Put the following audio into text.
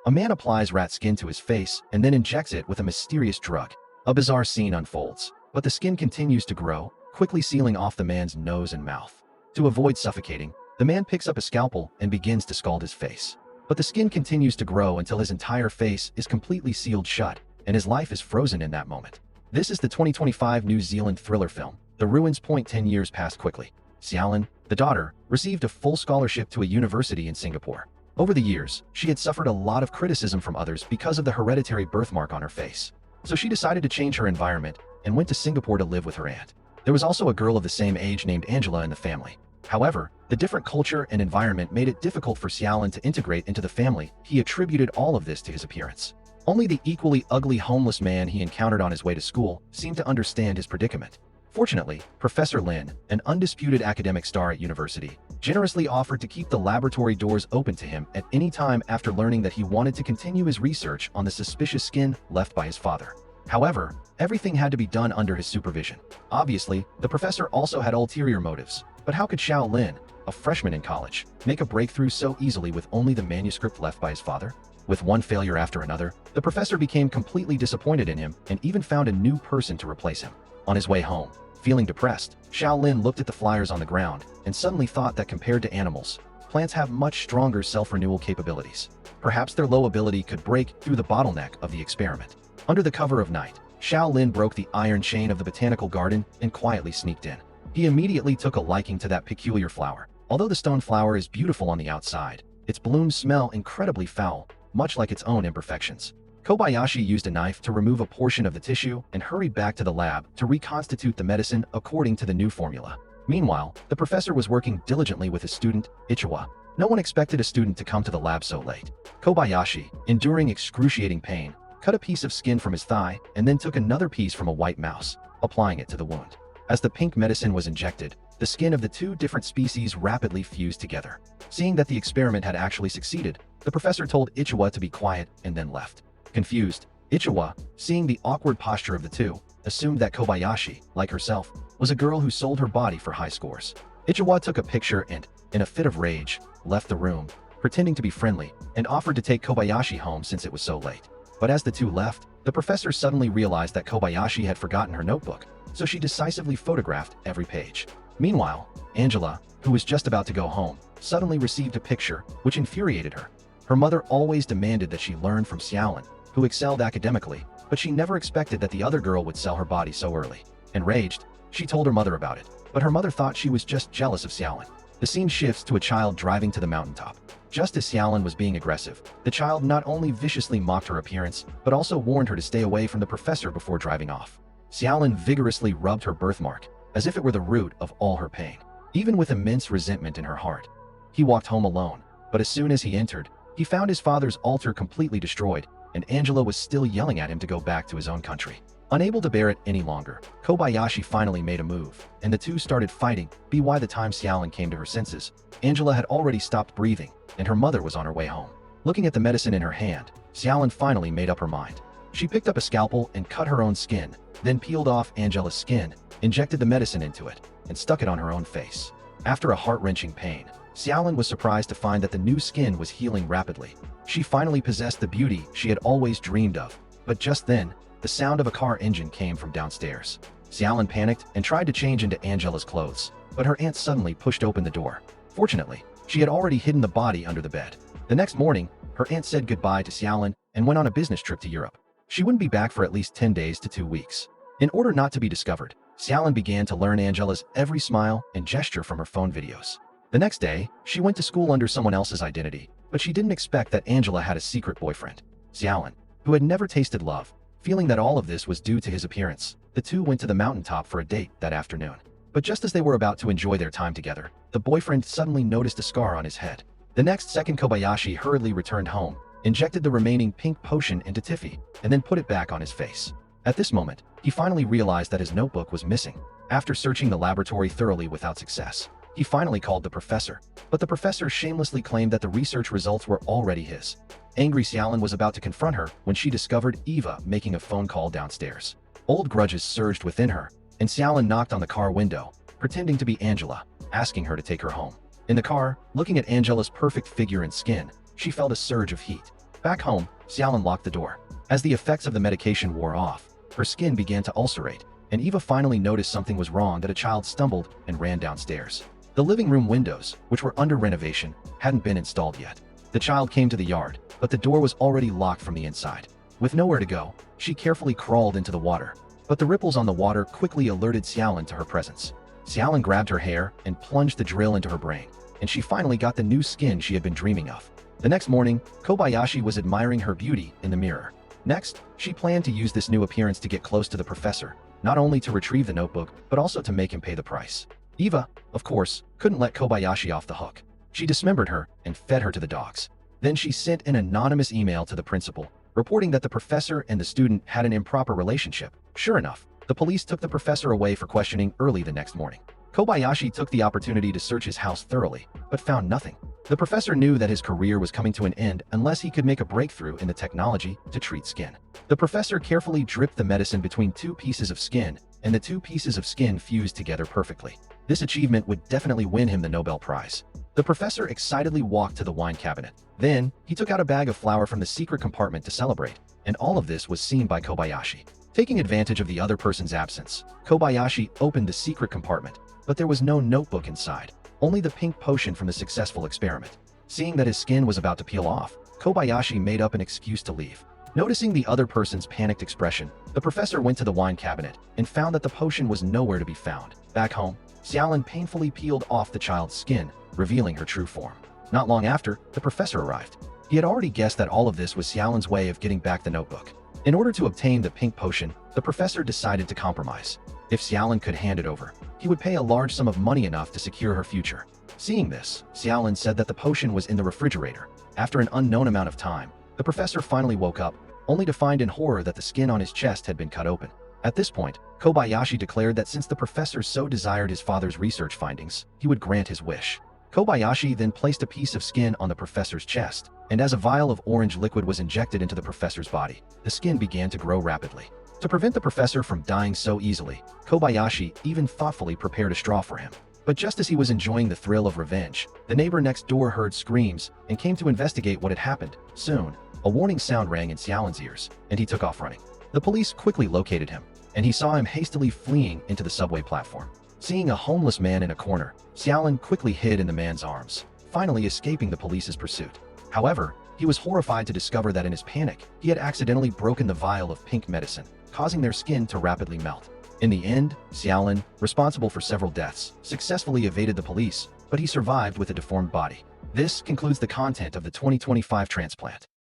A man applies rat skin to his face and then injects it with a mysterious drug. A bizarre scene unfolds, but the skin continues to grow, quickly sealing off the man's nose and mouth. To avoid suffocating, the man picks up a scalpel and begins to scald his face. But the skin continues to grow until his entire face is completely sealed shut, and his life is frozen in that moment. This is the 2025 New Zealand thriller film, The Ruins. 10 years passed quickly. Xiaolin, the daughter, received a full scholarship to a university in Singapore. Over the years, she had suffered a lot of criticism from others because of the hereditary birthmark on her face. So she decided to change her environment and went to Singapore to live with her aunt. There was also a girl of the same age named Angela in the family. However, the different culture and environment made it difficult for Xiaolin to integrate into the family. He attributed all of this to his appearance. Only the equally ugly homeless man he encountered on his way to school seemed to understand his predicament. Fortunately, Professor Lin, an undisputed academic star at university, generously offered to keep the laboratory doors open to him at any time after learning that he wanted to continue his research on the suspicious skin left by his father. However, everything had to be done under his supervision. Obviously, the professor also had ulterior motives, but how could Xiao Lin, a freshman in college, make a breakthrough so easily with only the manuscript left by his father? With one failure after another, the professor became completely disappointed in him and even found a new person to replace him. On his way home, feeling depressed, Xiao Lin looked at the flyers on the ground and suddenly thought that compared to animals, plants have much stronger self-renewal capabilities. Perhaps their low ability could break through the bottleneck of the experiment. Under the cover of night, Xiao Lin broke the iron chain of the botanical garden and quietly sneaked in. He immediately took a liking to that peculiar flower. Although the stone flower is beautiful on the outside, its blooms smell incredibly foul, much like its own imperfections. Kobayashi used a knife to remove a portion of the tissue and hurried back to the lab to reconstitute the medicine according to the new formula. Meanwhile, the professor was working diligently with his student, Ichiwa. No one expected a student to come to the lab so late. Kobayashi, enduring excruciating pain, cut a piece of skin from his thigh and then took another piece from a white mouse, applying it to the wound. As the pink medicine was injected, the skin of the two different species rapidly fused together. Seeing that the experiment had actually succeeded, the professor told Ichiwa to be quiet and then left. Confused, Ichiwa, seeing the awkward posture of the two, assumed that Kobayashi, like herself, was a girl who sold her body for high scores. Ichiwa took a picture and, in a fit of rage, left the room, pretending to be friendly, and offered to take Kobayashi home since it was so late. But as the two left, the professor suddenly realized that Kobayashi had forgotten her notebook, so she decisively photographed every page. Meanwhile, Angela, who was just about to go home, suddenly received a picture, which infuriated her. Her mother always demanded that she learn from Xiaolin, who excelled academically, but she never expected that the other girl would sell her body so early. Enraged, she told her mother about it, but her mother thought she was just jealous of Xiaolin. The scene shifts to a child driving to the mountaintop. Just as Xiaolin was being aggressive, the child not only viciously mocked her appearance, but also warned her to stay away from the professor before driving off. Xiaolin vigorously rubbed her birthmark, as if it were the root of all her pain. Even with immense resentment in her heart, he walked home alone, but as soon as he entered, he found his father's altar completely destroyed, and Angela was still yelling at him to go back to his own country. Unable to bear it any longer, Kobayashi finally made a move, and the two started fighting. By the time Xiaolin came to her senses, Angela had already stopped breathing, and her mother was on her way home. Looking at the medicine in her hand, Xiaolin finally made up her mind. She picked up a scalpel and cut her own skin, then peeled off Angela's skin, injected the medicine into it, and stuck it on her own face. After a heart-wrenching pain, Xiaolin was surprised to find that the new skin was healing rapidly. She finally possessed the beauty she had always dreamed of, but just then, the sound of a car engine came from downstairs. Xiaolin panicked and tried to change into Angela's clothes, but her aunt suddenly pushed open the door. Fortunately, she had already hidden the body under the bed. The next morning, her aunt said goodbye to Xiaolin and went on a business trip to Europe. She wouldn't be back for at least 10 days to 2 weeks. In order not to be discovered, Xiaolin began to learn Angela's every smile and gesture from her phone videos. The next day, she went to school under someone else's identity, but she didn't expect that Angela had a secret boyfriend. Xiaolin, who had never tasted love, feeling that all of this was due to his appearance, the two went to the mountaintop for a date that afternoon. But just as they were about to enjoy their time together, the boyfriend suddenly noticed a scar on his head. The next second, Kobayashi hurriedly returned home, injected the remaining pink potion into Tiffy, and then put it back on his face. At this moment, he finally realized that his notebook was missing. After searching the laboratory thoroughly without success, he finally called the professor, but the professor shamelessly claimed that the research results were already his. Angry Xiaolin was about to confront her when she discovered Eva making a phone call downstairs. Old grudges surged within her, and Xiaolin knocked on the car window, pretending to be Angela, asking her to take her home. In the car, looking at Angela's perfect figure and skin, she felt a surge of heat. Back home, Xiaolin locked the door. As the effects of the medication wore off, her skin began to ulcerate, and Eva finally noticed something was wrong that a child stumbled and ran downstairs. The living room windows, which were under renovation, hadn't been installed yet. The child came to the yard, but the door was already locked from the inside. With nowhere to go, she carefully crawled into the water, but the ripples on the water quickly alerted Xiaolin to her presence. Xiaolin grabbed her hair and plunged the drill into her brain, and she finally got the new skin she had been dreaming of. The next morning, Kobayashi was admiring her beauty in the mirror. Next, she planned to use this new appearance to get close to the professor, not only to retrieve the notebook, but also to make him pay the price. Eva, of course, couldn't let Kobayashi off the hook. She dismembered her and fed her to the dogs. Then she sent an anonymous email to the principal, reporting that the professor and the student had an improper relationship. Sure enough, the police took the professor away for questioning early the next morning. Kobayashi took the opportunity to search his house thoroughly, but found nothing. The professor knew that his career was coming to an end unless he could make a breakthrough in the technology to treat skin. The professor carefully dripped the medicine between two pieces of skin, and the two pieces of skin fused together perfectly. This achievement would definitely win him the Nobel Prize. The professor excitedly walked to the wine cabinet. Then, he took out a bag of flour from the secret compartment to celebrate, and all of this was seen by Kobayashi. Taking advantage of the other person's absence, Kobayashi opened the secret compartment, but there was no notebook inside, only the pink potion from the successful experiment. Seeing that his skin was about to peel off, Kobayashi made up an excuse to leave. Noticing the other person's panicked expression, the professor went to the wine cabinet and found that the potion was nowhere to be found. Back home, Xiaolin painfully peeled off the child's skin, revealing her true form. Not long after, the professor arrived. He had already guessed that all of this was Xiaolin's way of getting back the notebook. In order to obtain the pink potion, the professor decided to compromise. If Xiaolin could hand it over, he would pay a large sum of money enough to secure her future. Seeing this, Xiaolin said that the potion was in the refrigerator. After an unknown amount of time, the professor finally woke up, only to find in horror that the skin on his chest had been cut open. At this point, Kobayashi declared that since the professor so desired his father's research findings, he would grant his wish. Kobayashi then placed a piece of skin on the professor's chest, and as a vial of orange liquid was injected into the professor's body, the skin began to grow rapidly. To prevent the professor from dying so easily, Kobayashi even thoughtfully prepared a straw for him. But just as he was enjoying the thrill of revenge, the neighbor next door heard screams and came to investigate what had happened. Soon, a warning sound rang in Xiaolin's ears, and he took off running. The police quickly located him, and he saw him hastily fleeing into the subway platform. Seeing a homeless man in a corner, Xiaolin quickly hid in the man's arms, finally escaping the police's pursuit. However, he was horrified to discover that in his panic, he had accidentally broken the vial of pink medicine, causing their skin to rapidly melt. In the end, Xiaolin, responsible for several deaths, successfully evaded the police, but he survived with a deformed body. This concludes the content of the 2025 transplant.